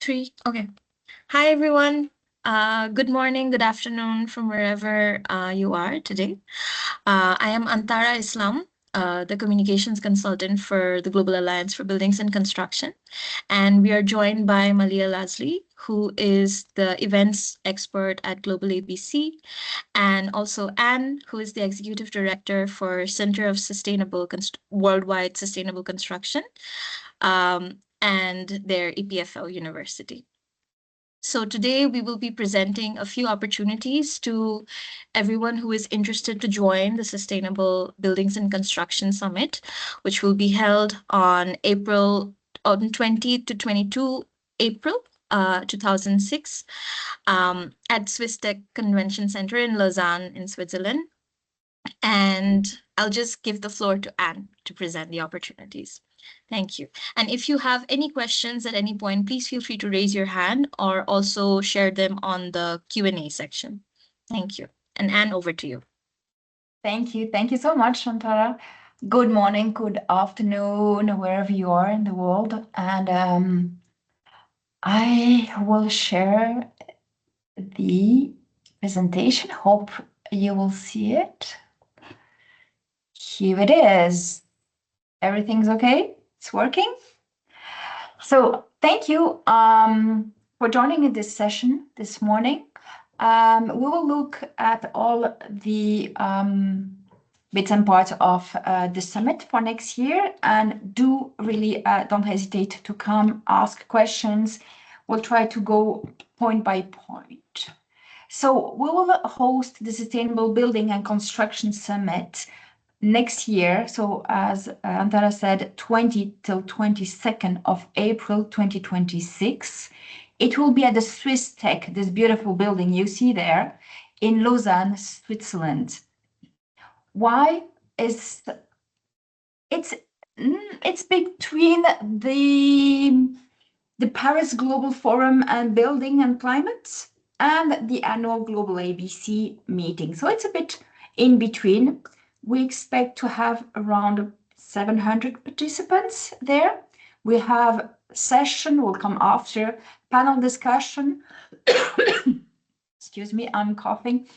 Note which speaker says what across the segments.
Speaker 1: Three. Okay. Hi, everyone. Good morning, good afternoon from wherever you are today. I am Antara Islam, the communications consultant for the Global Alliance for Buildings and Construction. And we are joined by Malia Lasley, who is the events expert at Global ABC, and also Anne, who is the executive director for Center of Worldwide Sustainable Construction, and their EPFL University. So today we will be presenting a few opportunities to everyone who is interested to join the Sustainable Buildings and Construction Summit, which will be held on 20 to 22 April 2006 at SwissTech Convention Center in Lausanne in Switzerland. And I'll just give the floor to Anne to present the opportunities. Thank you. And if you have any questions at any point, please feel free to raise your hand or also share them on the Q&A section. Thank you. And Anne, over to you.
Speaker 2: Thank you. Thank you so much, Shantara. Good morning, good afternoon, wherever you are in the world. And I will share the presentation. Hope you will see it. Here it is. Everything's okay? It's working? So thank you for joining in this session this morning. We will look at all the bits and parts of the summit for next year, and do really don't hesitate to come ask questions. We'll try to go point by point. So we will host the Sustainable Building and Construction Summit next year. So as Antara said, 20 till 22nd of April 2026. It will be at the SwissTech, this beautiful building you see there in Lausanne, Switzerland. Why is it's between the Paris Global Forum and Building and Climate and the annual Global ABC meeting. So it's a bit in between. We expect to have around 700 participants there. We have session, will come after, panel discussion. Excuse me, I'm coughing.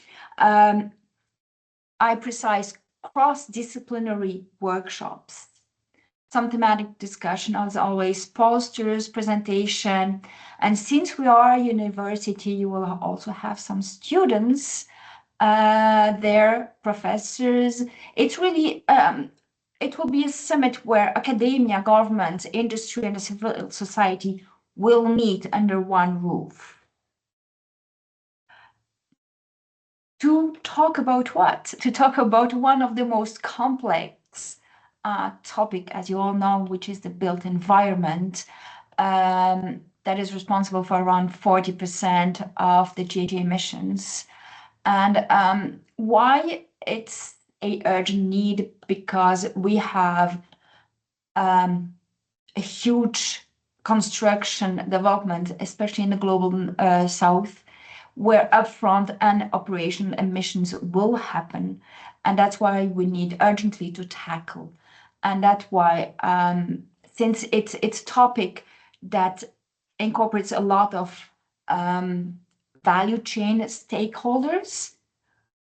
Speaker 2: Cross-disciplinary workshops. Some thematic discussion, as always, posters, presentation. And since we are a university, you will also have some students their professors. It's really, it will be a summit where academia, government, industry, and the civil society will meet under one roof. To talk about what? To talk about one of the most complex topic, as you all know, which is the built environment, that is responsible for around 40% of the GHG emissions. And why it's a urgent need? Because we have a huge construction development, especially in the global south, where upfront and operational emissions will happen. And that's why we need urgently to tackle. And that's why, since it's a topic that incorporates a lot of value chain stakeholders,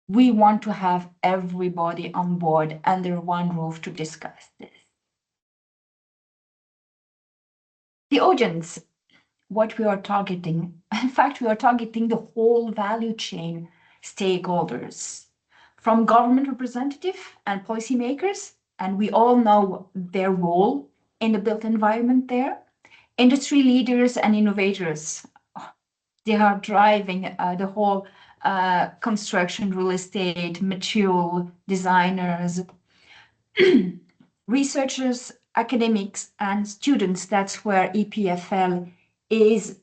Speaker 2: we want to have everybody on board under one roof to discuss this. The audience, what we are targeting, in fact, we are targeting the whole value chain stakeholders, from government representative and policymakers, and we all know their role in the built environment there, industry leaders and innovators. They are driving the whole construction, real estate, material designers, researchers, academics, and students. That's where EPFL is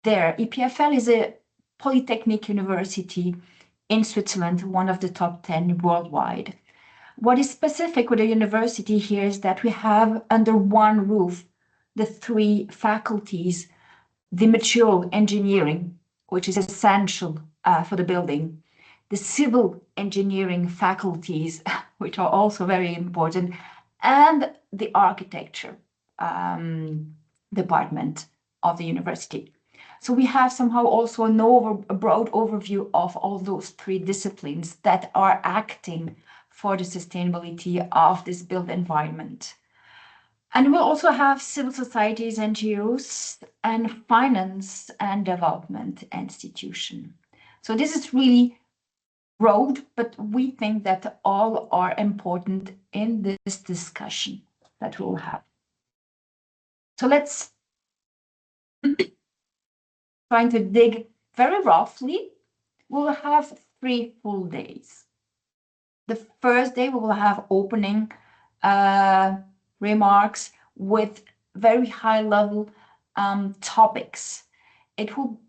Speaker 2: there. EPFL is a polytechnic university in Switzerland, one of the top 10 worldwide. What is specific with the university here is that we have under one roof the three faculties: the material engineering, which is essential for the building, the civil engineering faculties, which are also very important, and the architecture department of the university. So we have somehow also a broad overview of all those three disciplines that are acting for the sustainability of this built environment. And we'll also have civil societies, NGOs, and finance and development institution. So this is really broad, but we think that all are important in this discussion that we'll have. So let's trying to dig very roughly. We'll have 3 full days. The first day we will have opening remarks with very high level topics.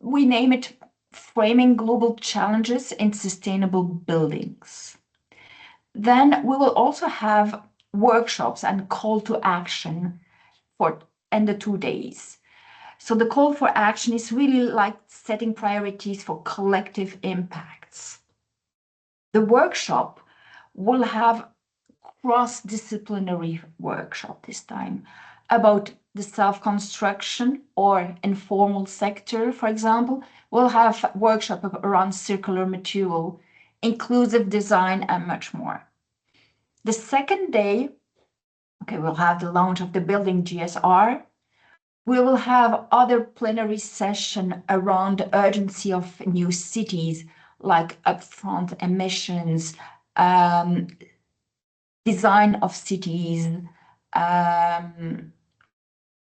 Speaker 2: We name it Framing Global Challenges in Sustainable Buildings. Then we will also have workshops and call to action in the 2 days. So the call for action is really like setting priorities for collective impacts. The workshop will have cross-disciplinary workshop this time about the self-construction or informal sector, for example. We'll have workshop around circular material, inclusive design, and much more. The second day, we'll have the launch of the building GSR. We will have other plenary session around the urgency of new cities, like upfront emissions, design of cities, and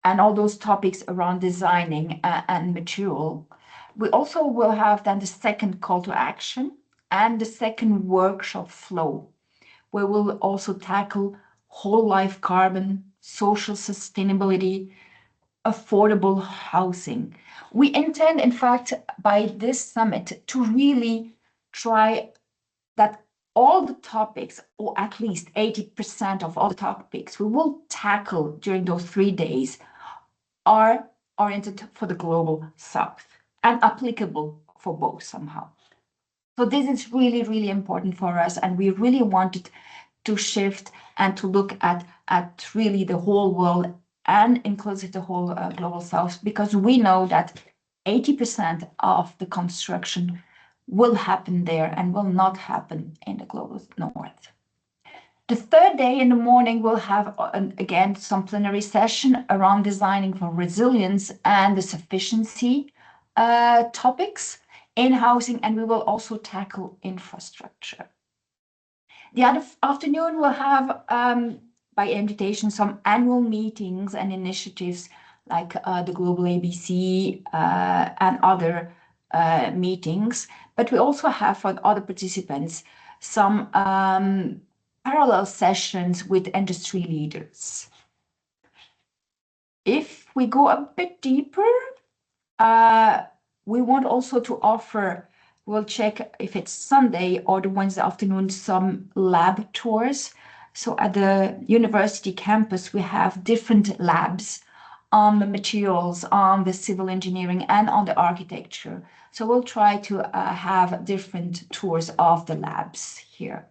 Speaker 2: all those topics around designing and material. We also will have then the second call to action and the second workshop flow, where we'll also tackle whole life carbon, social sustainability, affordable housing. We intend, in fact, by this summit to really try that all the topics, or at least 80% of all the topics we will tackle during those 3 days, are oriented for the global south and applicable for both somehow. So this is really, really important for us, and we really wanted to shift and to look at really the whole world and inclusive the whole global south, because we know that 80% of the construction will happen there and will not happen in the global north. The third day in the morning, we'll have, again, some plenary session around designing for resilience and the sufficiency topics in housing, and we will also tackle infrastructure. The other afternoon, we'll have, by invitation, some annual meetings and initiatives like the Global ABC and other meetings. But we also have for other participants some parallel sessions with industry leaders. If we go a bit deeper, we want also to offer, we'll check if it's Sunday or the Wednesday afternoon, some lab tours. So at the university campus, we have different labs on the materials, on the civil engineering, and on the architecture. So we'll try to have different tours of the labs here.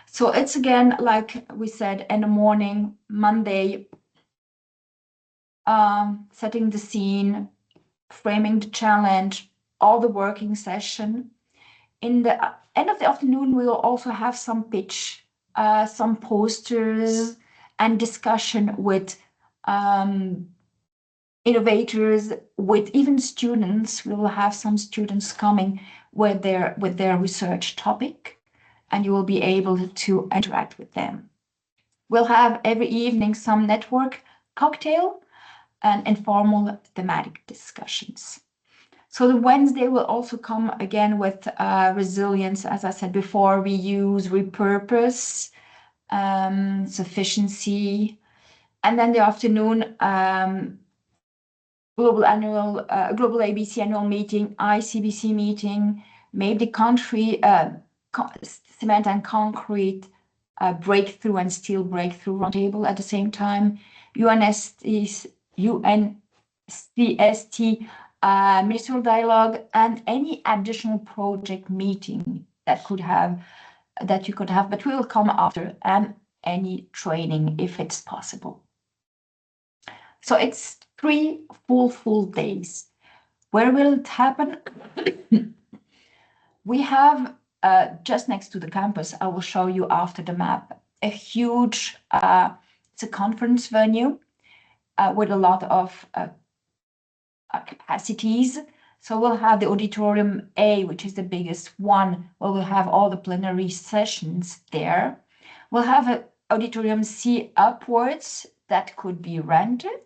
Speaker 2: So it's again, like we said, in the morning, Monday, setting the scene, framing the challenge, all the working session. In the end of the afternoon, we will also have some pitch, some posters, and discussion with innovators, with even students. We will have some students coming with their research topic, and you will be able to interact with them. We'll have every evening some network cocktail and informal thematic discussions. So the Wednesday will also come again with resilience. As I said before, reuse, repurpose, sufficiency, and then the afternoon, global ABC annual meeting, ICBC meeting, maybe the cement and concrete breakthrough and steel breakthrough roundtable at the same time, UNCST ministerial dialogue, and any additional project meeting that you could have, but we will come after, and any training if it's possible. So it's 3 full days. Where will it happen? We have just next to the campus, I will show you after the map, a huge, it's a conference venue with a lot of capacities. So we'll have the auditorium A, which is the biggest one, where we'll have all the plenary sessions there. We'll have an auditorium C upwards that could be rented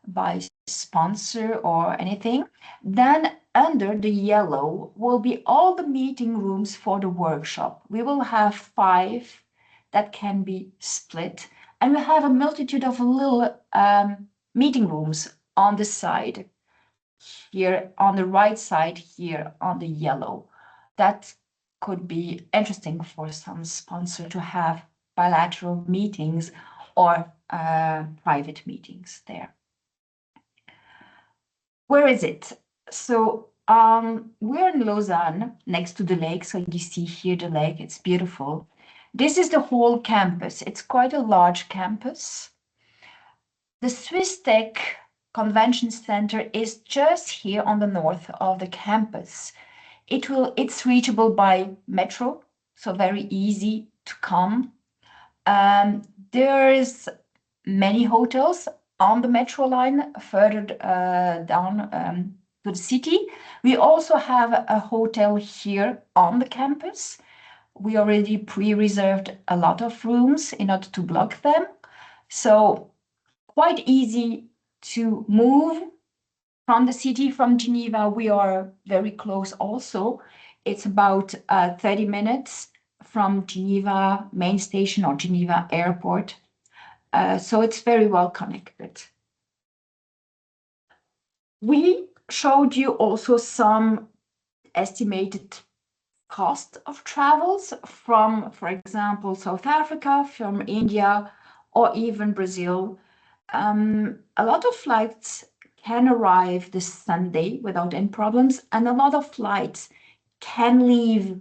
Speaker 2: by sponsor or anything. Then under the yellow will be all the meeting rooms for the workshop. We will have 5 that can be split, and we have a multitude of little meeting rooms on the side here, on the right side here on the yellow. That could be interesting for some sponsor to have bilateral meetings or private meetings there. Where is it? So we're in Lausanne, next to the lake. So you see here the lake, it's beautiful. This is the whole campus. It's quite a large campus. The Swiss Tech Convention Center is just here on the north of the campus. It's reachable by metro, so very easy to come. There's many hotels on the metro line further down to the city. We also have a hotel here on the campus. We already pre-reserved a lot of rooms in order to block them. So quite easy to move from the city, from Geneva. We are very close also. It's about 30 minutes from Geneva main station or Geneva airport. So it's very well connected. We showed you also some estimated cost of travels from, for example, South Africa, from India, or even Brazil. A lot of flights can arrive this Sunday without any problems, and a lot of flights can leave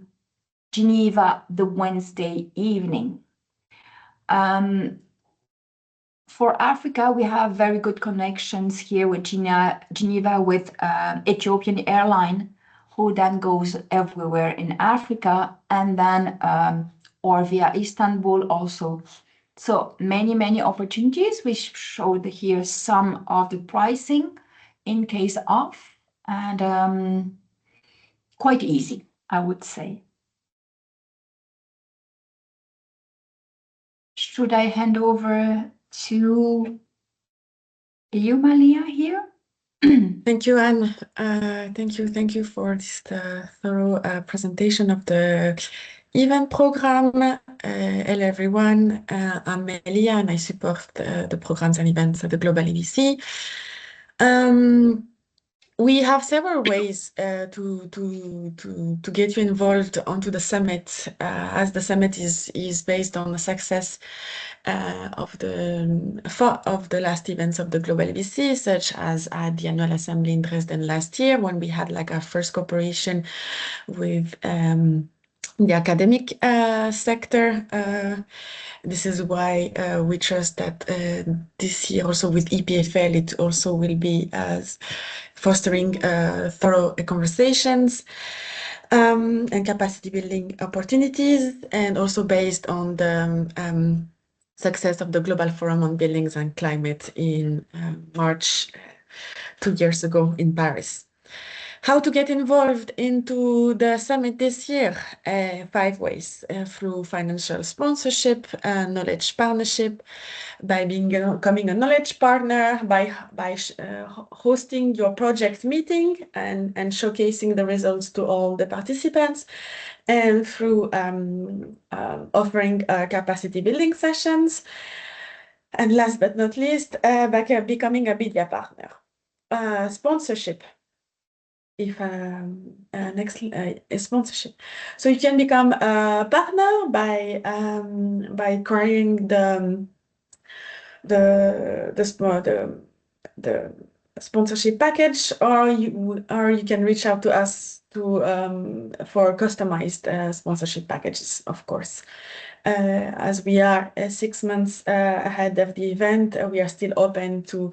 Speaker 2: Geneva the Wednesday evening. For Africa, we have very good connections here with Geneva with Ethiopian Airline, who then goes everywhere in Africa, and then or via Istanbul also. So many opportunities. We showed here some of the pricing in case of, and quite easy, I would say. Should I hand over to you, Malia, here?
Speaker 3: Thank you, Anne. Thank you for this thorough presentation of the event program. Hello, everyone. I'm Melia, and I support the programs and events at the Global EDC. We have several ways to get you involved onto the summit, as the summit is based on the success of the last events of the Global EDC, such as at the annual assembly in Dresden last year, when we had like our first cooperation with the academic sector. This is why we trust that this year also with EPFL, it also will be fostering thorough conversations and capacity building opportunities, and also based on the success of the Global Forum on Buildings and Climate in March 2 years ago in Paris. How to get involved into the summit this year? 5 ways: through financial sponsorship, knowledge partnership, by becoming a knowledge partner, by hosting your project meeting and showcasing the results to all the participants, and through offering capacity building sessions. And last but not least, by becoming a media partner. Sponsorship. Sponsorship. So you can become a partner by acquiring the sponsorship package, or you can reach out to us for customized sponsorship packages, of course. as we are 6 months ahead of the event, we are still open to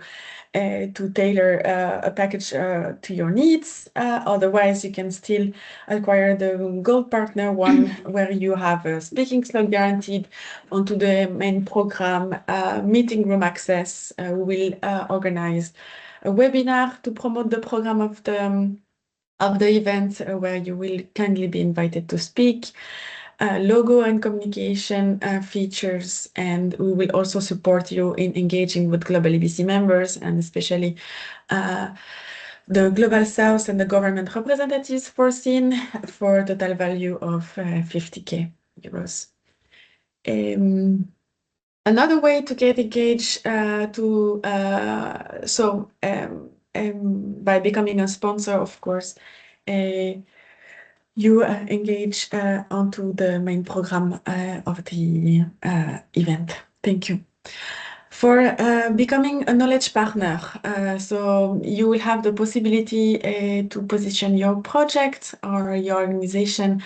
Speaker 3: tailor a package to your needs. Otherwise, you can still acquire the Gold Partner one, where you have a speaking slot guaranteed onto the main program, meeting room access. We will organize a webinar to promote the program of the event, where you will kindly be invited to speak. Logo and communication features, and we will also support you in engaging with Global EBC members, and especially the Global South and the government representatives foreseen, for a total value of 50K euros. Another way to get engaged by becoming a sponsor, of course, you engage onto the main program of the event. Thank you. For becoming a knowledge partner, so you will have the possibility to position your project or your organization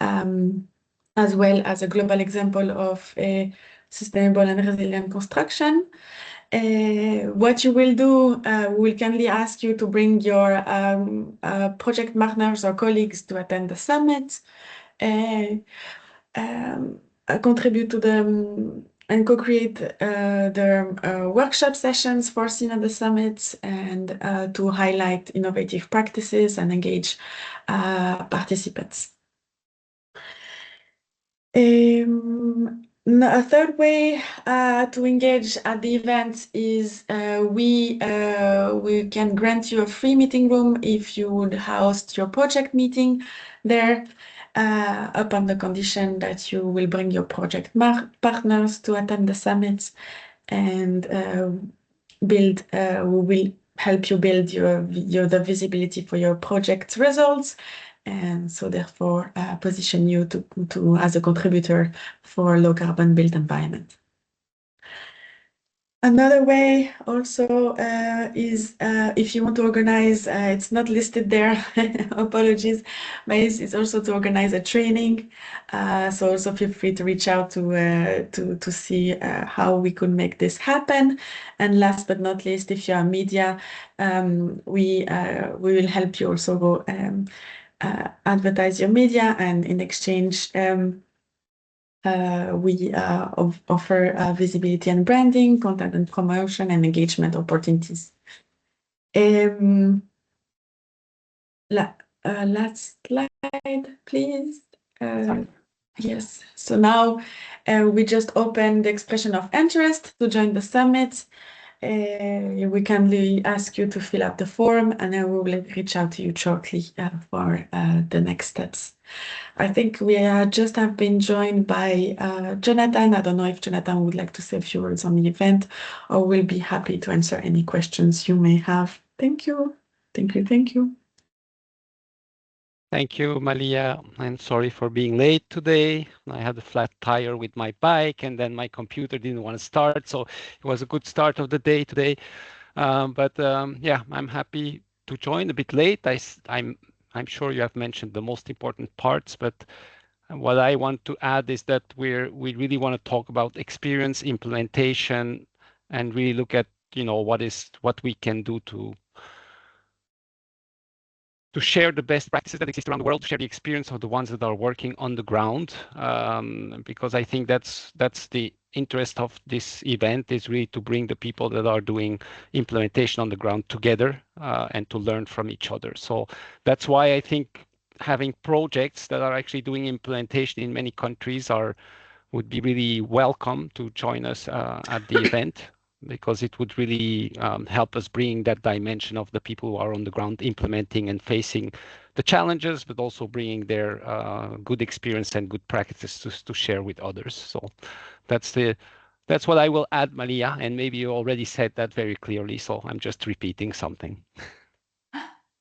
Speaker 3: as well as a global example of a sustainable and resilient construction. What you will do, we will kindly ask you to bring your project partners or colleagues to attend the summit, contribute to them, and co-create the workshop sessions foreseen at the summit, and to highlight innovative practices and engage participants. A third way to engage at the event is we can grant you a free meeting room if you would host your project meeting there, upon the condition that you will bring your project partners to attend the summit, and we will help you build the visibility for your project results, and so therefore position you to as a contributor for low carbon built environment. Another way also is if you want to organize, it's not listed there, apologies, but it's also to organize a training. So also feel free to reach out to see how we could make this happen. And last but not least, if you're media, we will help you also go advertise your media, and in exchange we offer visibility and branding, content and promotion, and engagement opportunities. Last slide, please. Yes, so now we just opened the expression of interest to join the summit. We kindly ask you to fill out the form, and then we will reach out to you shortly for the next steps. I think we just have been joined by Jonathan. I don't know if Jonathan would like to say a few words on the event, or will be happy to answer any questions you may have. Thank you. Thank you. Thank you.
Speaker 4: Thank you, Malia. I'm sorry for being late today. I had a flat tire with my bike, and then my computer didn't want to start. So it was a good start of the day today. Yeah, I'm happy to join a bit late. I'm sure you have mentioned the most important parts, but what I want to add is that we really want to talk about experience, implementation, and really look at what we can do to share the best practices that exist around the world, to share the experience of the ones that are working on the ground, because I think that's the interest of this event, is really to bring the people that are doing implementation on the ground together and to learn from each other. So that's why I think having projects that are actually doing implementation in many countries would be really welcome to join us at the event, because it would really help us bring that dimension of the people who are on the ground implementing and facing the challenges, but also bringing their good experience and good practices to share with others. So that's what I will add, Malia, and maybe you already said that very clearly, so I'm just repeating something.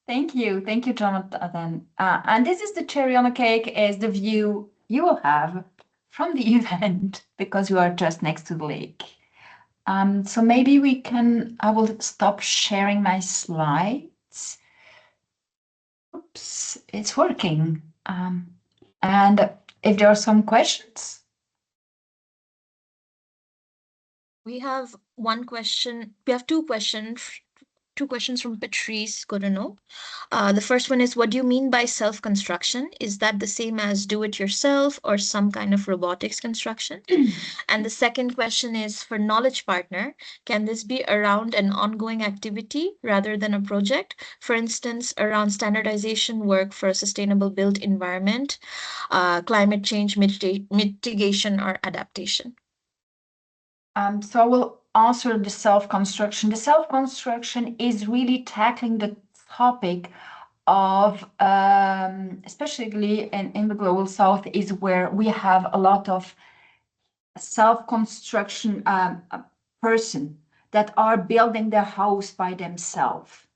Speaker 2: Thank you, Jonathan. And this is the cherry on the cake, is the view you will have from the event, because you are just next to the lake. So maybe I will stop sharing my slides. Oops, it's working. And if there are some questions,
Speaker 1: We have one question. We have two questions. Two questions from Patrice Godino. The first one is, what do you mean by self-construction? Is that the same as do-it-yourself or some kind of robotics construction? And the second question is, for Knowledge Partner, can this be around an ongoing activity rather than a project? For instance, around standardization work for a sustainable built environment, climate change mitigation or adaptation?
Speaker 2: So I will answer the self-construction. The self-construction is really tackling the topic of, especially in the Global South, is where we have a lot of self-construction person that are building their house by themselves.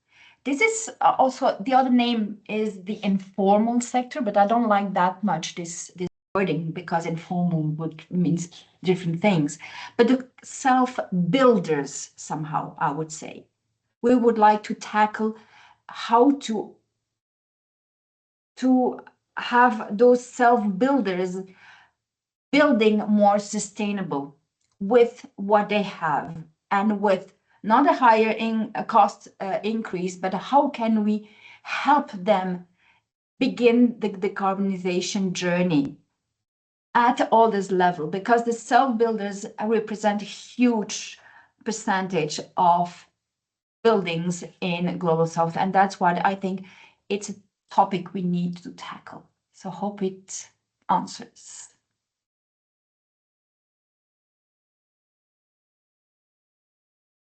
Speaker 2: This is also, the other name is the informal sector, but I don't like that much this wording, because informal would means different things. But the self-builders, somehow, I would say, we would like to tackle how to have those self-builders building more sustainable with what they have, and with not a higher cost increase, but how can we help them begin the decarbonization journey at all this level, because the self-builders represent a huge percentage of buildings in Global South, and that's why I think it's a topic we need to tackle. So hope it answers.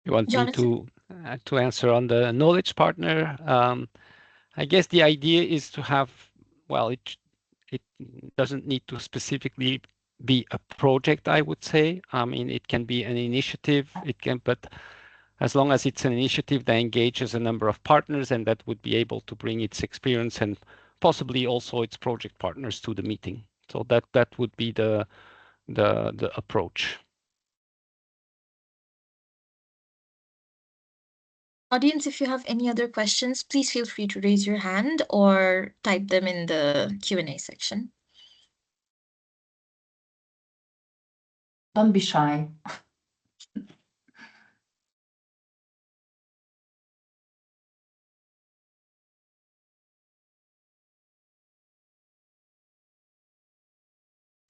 Speaker 4: You want
Speaker 1: Jonathan?
Speaker 4: me to answer on the Knowledge Partner? I guess the idea is to have, well, it doesn't need to specifically be a project, I would say. I mean, it can be an initiative. But as long as it's an initiative that engages a number of partners, and that would be able to bring its experience and possibly also its project partners to the meeting. So that would be the approach.
Speaker 1: Audience, if you have any other questions, please feel free to raise your hand or type them in the Q&A section.
Speaker 2: Don't be shy.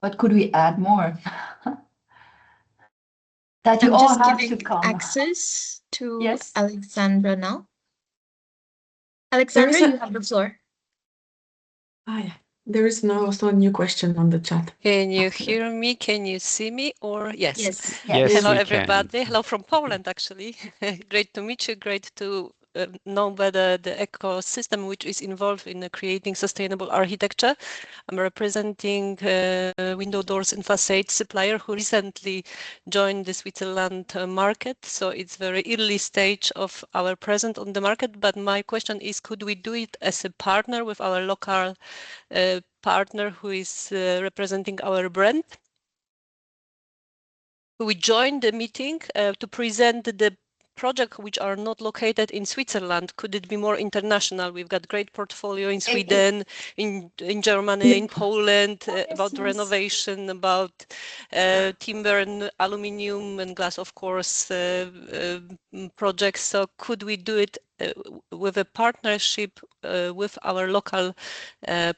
Speaker 2: What could we add more? That you
Speaker 1: I'm
Speaker 2: all
Speaker 1: just
Speaker 2: have
Speaker 1: giving
Speaker 2: to come.
Speaker 1: access to
Speaker 2: Yes.
Speaker 1: Alexandra now. Alexandra, you have the floor.
Speaker 3: Yeah. There is also a new question on the chat.
Speaker 5: Can you hear me? Can you see me? Or yes.
Speaker 1: Yes.
Speaker 4: Yes,
Speaker 5: Hello,
Speaker 4: we
Speaker 5: everybody.
Speaker 4: can.
Speaker 5: Hello from Poland, actually. Great to meet you. Great to know better the ecosystem which is involved in creating sustainable architecture. I'm representing window doors and facade supplier who recently joined the Switzerland market. So it's very early stage of our presence on the market. But my question is, could we do it as a partner with our local partner who is representing our brand? We joined the meeting to present the projects which are not located in Switzerland. Could it be more international? We've got great portfolio in Sweden, in Germany, in Poland, about
Speaker 2: yes.
Speaker 5: renovation, about timber and aluminium and glass, of course, projects. So could we do it with a partnership with our local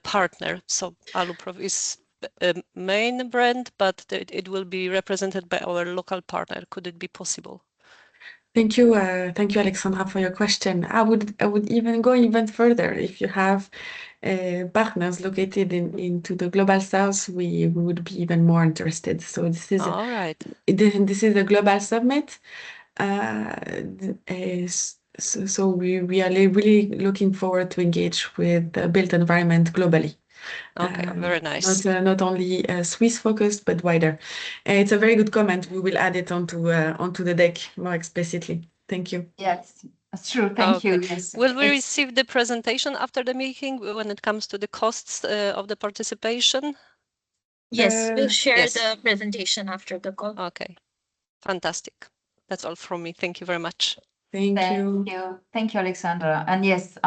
Speaker 5: partner? So Aluprof is main brand, but it will be represented by our local partner. Could it be possible?
Speaker 3: Thank you, Alexandra, for your question. I would even go even further. If you have partners located into the Global South, we would be even more interested. So this is
Speaker 5: all right.
Speaker 3: This is a global summit. So we are really looking forward to engage with the built environment globally.
Speaker 5: Okay, very nice.
Speaker 3: Not only Swiss focused, but wider. It's a very good comment. We will add it onto the deck more explicitly. Thank you.
Speaker 2: Yes, that's true. Thank you. Yes.
Speaker 5: Will we receive the presentation after the meeting when it comes to the costs of the participation?
Speaker 1: Yes, we'll share the presentation after the call.
Speaker 5: Okay, fantastic. That's all from me. Thank you very much.
Speaker 3: Thank you.
Speaker 2: Thank you, Alexandra. And yes,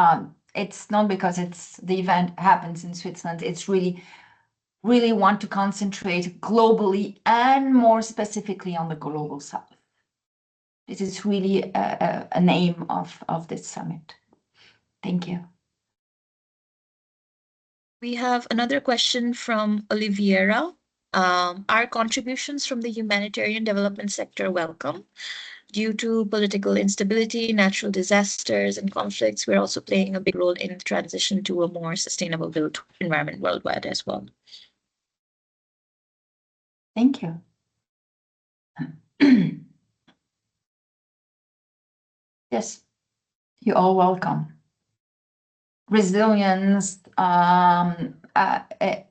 Speaker 2: it's not because the event happens in Switzerland. It's really want to concentrate globally and more specifically on the Global South. This is really an aim of this summit. Thank you.
Speaker 1: We have another question from Oliviera. Are contributions from the humanitarian development sector welcome? Due to political instability, natural disasters, and conflicts, we're also playing a big role in the transition to a more sustainable built environment worldwide as well.
Speaker 2: Thank you. Yes, you're all welcome. Resilience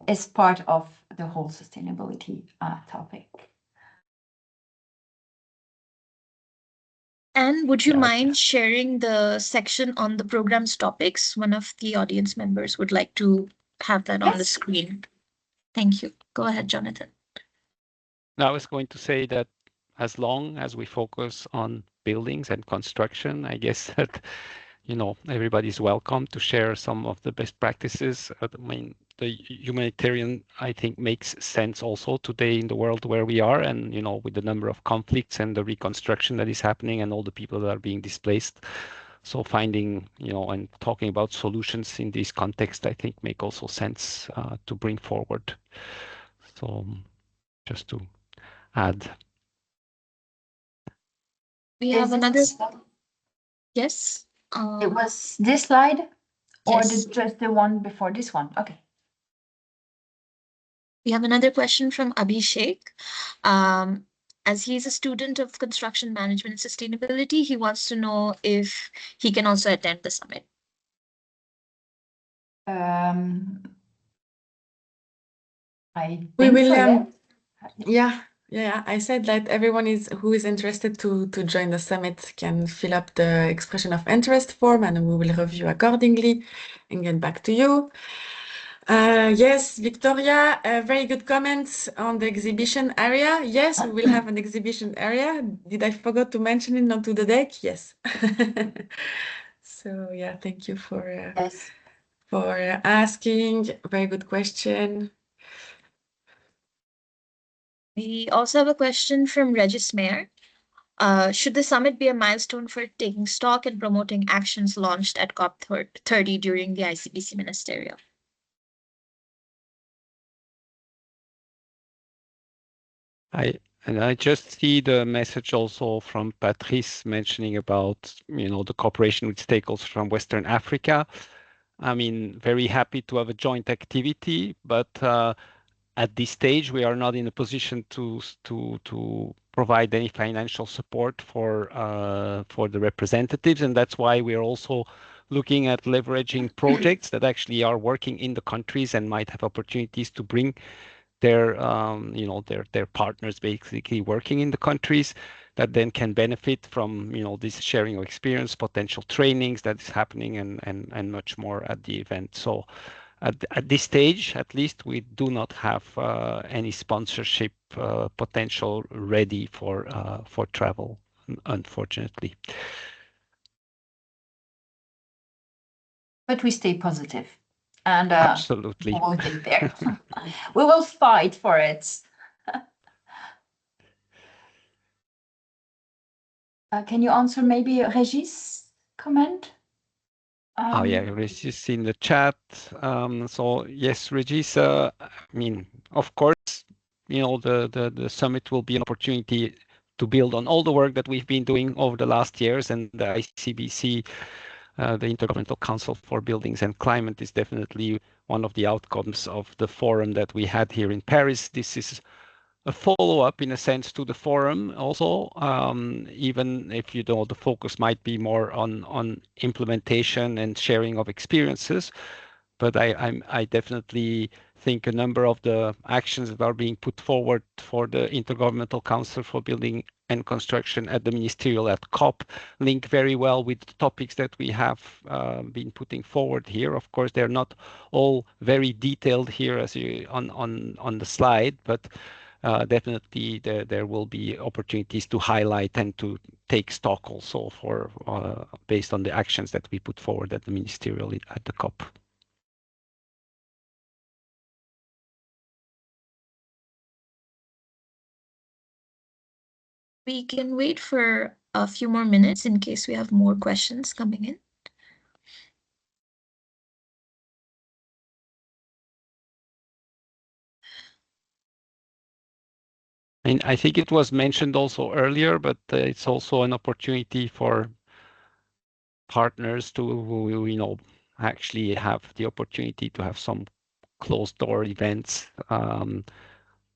Speaker 2: is part of the whole sustainability topic.
Speaker 1: And would you
Speaker 4: Yeah.
Speaker 1: mind sharing the section on the program's topics? One of the audience members would like to have that on the
Speaker 2: Yes.
Speaker 1: screen. Thank you. Go ahead, Jonathan.
Speaker 4: Now, I was going to say that as long as we focus on buildings and construction, I guess that, you know, everybody's welcome to share some of the best practices. I mean, the humanitarian, I think, makes sense also today in the world where we are, and, you know, with the number of conflicts and the reconstruction that is happening and all the people that are being displaced. So finding, you know, and talking about solutions in this context, I think, make also sense to bring forward. So just to add.
Speaker 1: We have another.
Speaker 2: It
Speaker 1: Yes.
Speaker 2: was this slide, or
Speaker 1: Yes.
Speaker 2: just the one before this one? Okay.
Speaker 1: We have another question from Abhishek. As he's a student of construction management and sustainability, he wants to know if he can also attend the summit.
Speaker 2: I
Speaker 3: We
Speaker 2: think
Speaker 3: will,
Speaker 2: so,
Speaker 3: yeah. I said that everyone who is interested to join the summit can fill up the expression of interest form, and we will review accordingly and get back to you. Yes, Victoria, very good comments on the exhibition area. Yes, we will have an exhibition area. Did I forget to mention it onto the deck? Yes. So yeah, thank you for
Speaker 2: yes.
Speaker 3: asking. Very good question.
Speaker 1: We also have a question from Regis Mayer. Should the summit be a milestone for taking stock and promoting actions launched at COP30 during the ICBC Ministerial?
Speaker 4: I just see the message also from Patrice mentioning about, you know, the cooperation with stakeholders from Western Africa. I mean, very happy to have a joint activity, but at this stage, we are not in a position to provide any financial support for the representatives, and that's why we are also looking at leveraging projects that actually are working in the countries and might have opportunities to bring their you know, their partners basically working in the countries that then can benefit from, you know, this sharing of experience, potential trainings that is happening, and much more at the event. So at this stage, at least, we do not have any sponsorship potential ready for travel, unfortunately.
Speaker 2: But we stay positive, and
Speaker 4: Absolutely.
Speaker 2: we will get there. We will fight for it. Can you answer maybe Regis' comment?
Speaker 4: Oh yeah, Regis in the chat. So yes, Regis, I mean, of course, you know, the summit will be an opportunity to build on all the work that we've been doing over the last years, and the ICBC, the Intergovernmental Council for Buildings and Climate, is definitely one of the outcomes of the forum that we had here in Paris. This is a follow-up in a sense to the forum also, even if, you know, the focus might be more on implementation and sharing of experiences. But I definitely think a number of the actions that are being put forward for the Intergovernmental Council for Building and Construction at the ministerial at COP link very well with the topics that we have been putting forward here. Of course, they're not all very detailed here as you on the slide, but definitely there will be opportunities to highlight and to take stock also for based on the actions that we put forward at the ministerial at the COP.
Speaker 1: We can wait for a few more minutes in case we have more questions coming in.
Speaker 4: And I think it was mentioned also earlier, but it's also an opportunity for partners to actually have the opportunity to have some closed door events.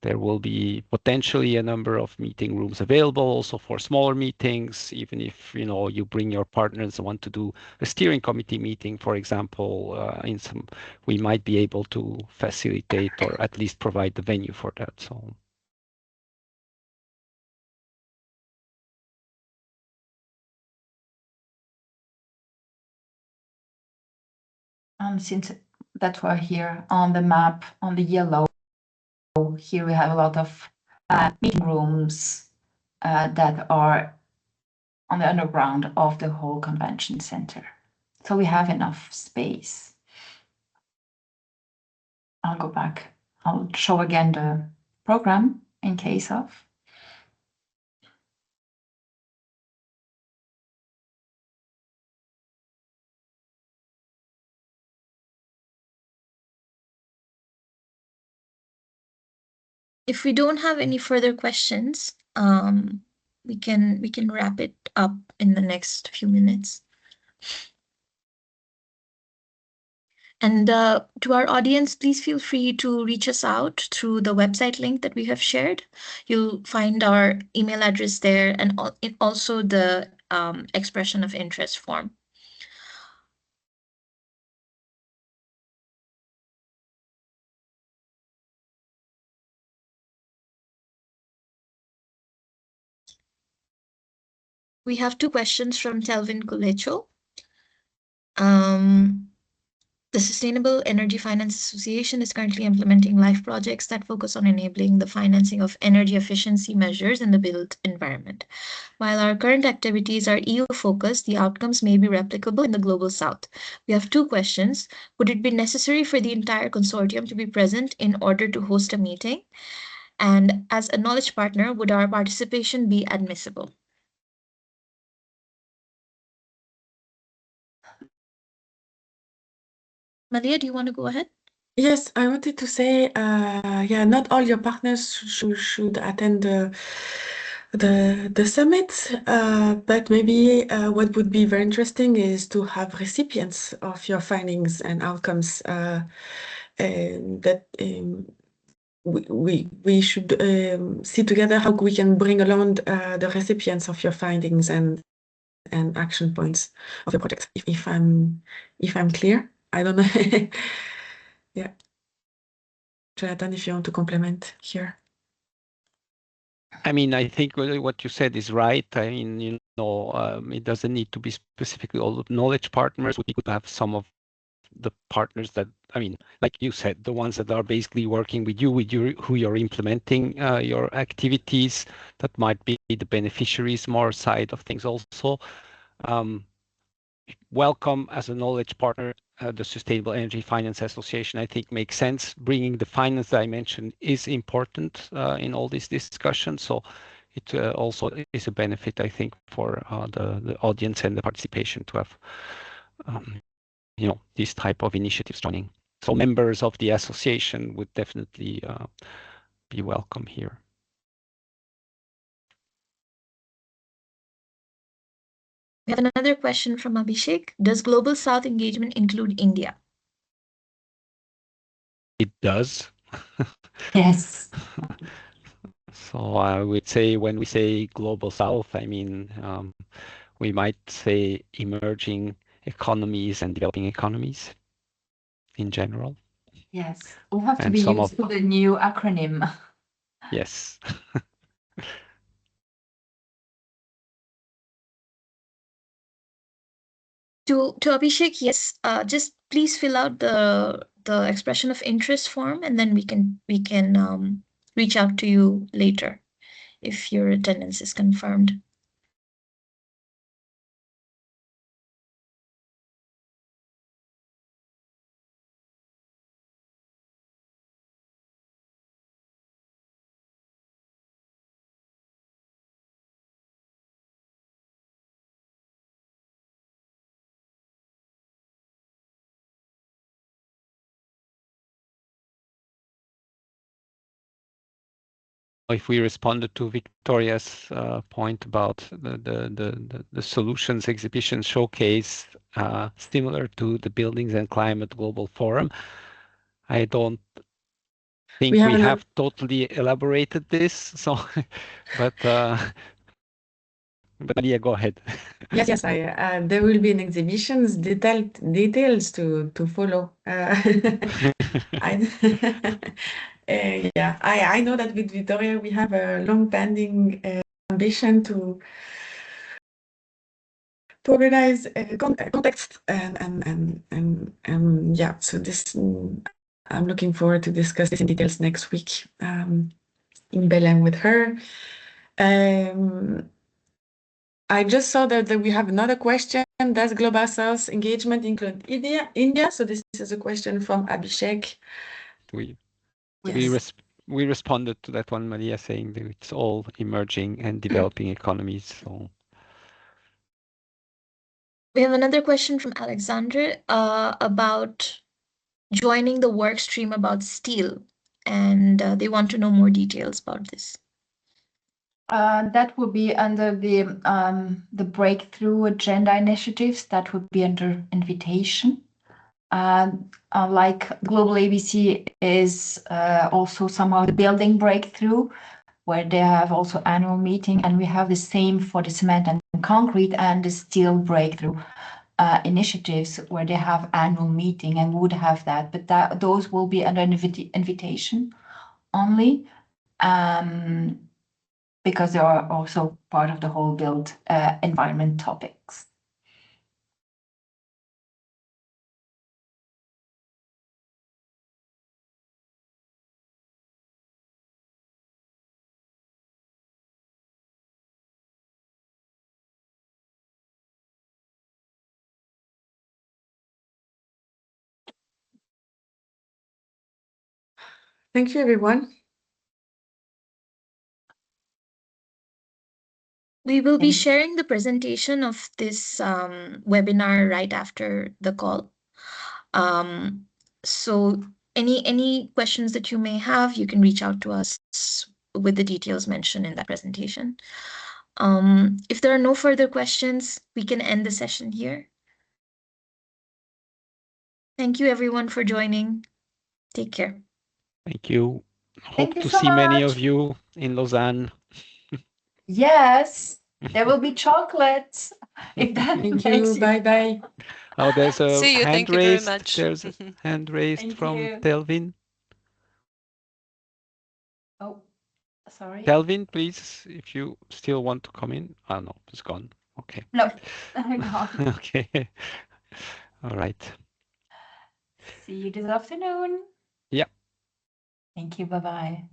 Speaker 4: There will be potentially a number of meeting rooms available also for smaller meetings, even if you bring your partners and want to do a steering committee meeting, for example, we might be able to facilitate or at least provide the venue for that. So.
Speaker 2: Since that we're here on the map, on the yellow, here we have a lot of meeting rooms that are on the underground of the whole convention center. So we have enough space. I'll go back. I'll show again the program in case of.
Speaker 1: If we don't have any further questions, we can wrap it up in the next few minutes. And to our audience, please feel free to reach us out through the website link that we have shared. You'll find our email address there and also the expression of interest form. We have 2 questions from Telvin Kulecho. The Sustainable Energy Finance Association is currently implementing live projects that focus on enabling the financing of energy efficiency measures in the built environment. While our current activities are EU-focused, the outcomes may be replicable in the Global South. We have 2 questions. Would it be necessary for the entire consortium to be present in order to host a meeting? And as a knowledge partner, would our participation be admissible? Malia, do you want to go ahead?
Speaker 3: Yes, I wanted to say, not all your partners should attend the summit, but maybe what would be very interesting is to have recipients of your findings and outcomes, and that we should see together how we can bring along the recipients of your findings and action points of the project. If I'm clear, I don't know. Yeah. Jonathan, if you want to complement here.
Speaker 4: I mean, I think what you said is right. I mean, it doesn't need to be specifically all the knowledge partners. We could have some of the partners that, I mean, like you said, the ones that are basically working with you, who you're implementing your activities, that might be the beneficiaries more side of things also. Welcome as a knowledge partner. The Sustainable Energy Finance Association, I think, makes sense. Bringing the finance dimension is important in all these discussions. So it also is a benefit, I think, for the audience and the participation to have, these type of initiatives joining. So members of the association would definitely be welcome here.
Speaker 1: We have another question from Abhishek. Does Global South engagement include India?
Speaker 4: It does.
Speaker 2: Yes.
Speaker 4: So I would say when we say Global South, I mean, we might say emerging economies and developing economies in general.
Speaker 2: Yes. We have to
Speaker 4: And
Speaker 2: be
Speaker 4: some
Speaker 2: used to the new acronym.
Speaker 4: Yes.
Speaker 1: To Abhishek, yes. Just please fill out the expression of interest form, and then we can reach out to you later if your attendance is confirmed.
Speaker 4: if we responded to Victoria's point about the solutions exhibition showcase, similar to the Buildings and Climate Global Forum. I don't think we have totally elaborated this, so but Maria, go ahead.
Speaker 3: Yes, there will be an exhibitions details to follow. Yeah, I know that with Victoria we have a long-standing ambition to organize context and yeah. So this I'm looking forward to discuss this in details next week in Belém with her. I just saw that we have another question. Does Global South engagement include India? So this is a question from Abhishek.
Speaker 4: We responded to that one, Maria, saying that it's all emerging and developing economies. So
Speaker 1: we have another question from Alexandra about joining the work stream about steel, and they want to know more details about this.
Speaker 2: That would be under the breakthrough agenda initiatives. That would be under invitation. Like Global ABC is also somehow the building breakthrough, where they have also annual meeting, and we have the same for the cement and concrete and the steel breakthrough initiatives, where they have annual meeting and would have that, but those will be under invitation only. Because they are also part of the whole build environment topics.
Speaker 3: Thank you, everyone.
Speaker 1: We will be sharing the presentation of this webinar right after the call. So any questions that you may have, you can reach out to us with the details mentioned in that presentation. If there are no further questions, we can end the session here. Thank you, everyone, for joining. Take care.
Speaker 4: Thank you. Hope to
Speaker 2: so
Speaker 4: see many
Speaker 2: much.
Speaker 4: of you in Lausanne.
Speaker 2: Yes, there will be chocolates. If that
Speaker 3: Thank
Speaker 2: makes
Speaker 3: you. Bye.
Speaker 4: Oh, there's a
Speaker 5: See you.
Speaker 4: hand
Speaker 5: Thank you very
Speaker 4: raised.
Speaker 5: much.
Speaker 4: There's a hand raised
Speaker 2: Thank
Speaker 4: from
Speaker 2: you.
Speaker 4: Telvin.
Speaker 2: Oh, sorry.
Speaker 4: Telvin, please, if you still want to come in. Oh, no, it's gone. Okay.
Speaker 2: No, I'm gone.
Speaker 4: Okay. All right.
Speaker 2: See you this afternoon.
Speaker 4: Yeah.
Speaker 2: Thank you. Bye-bye.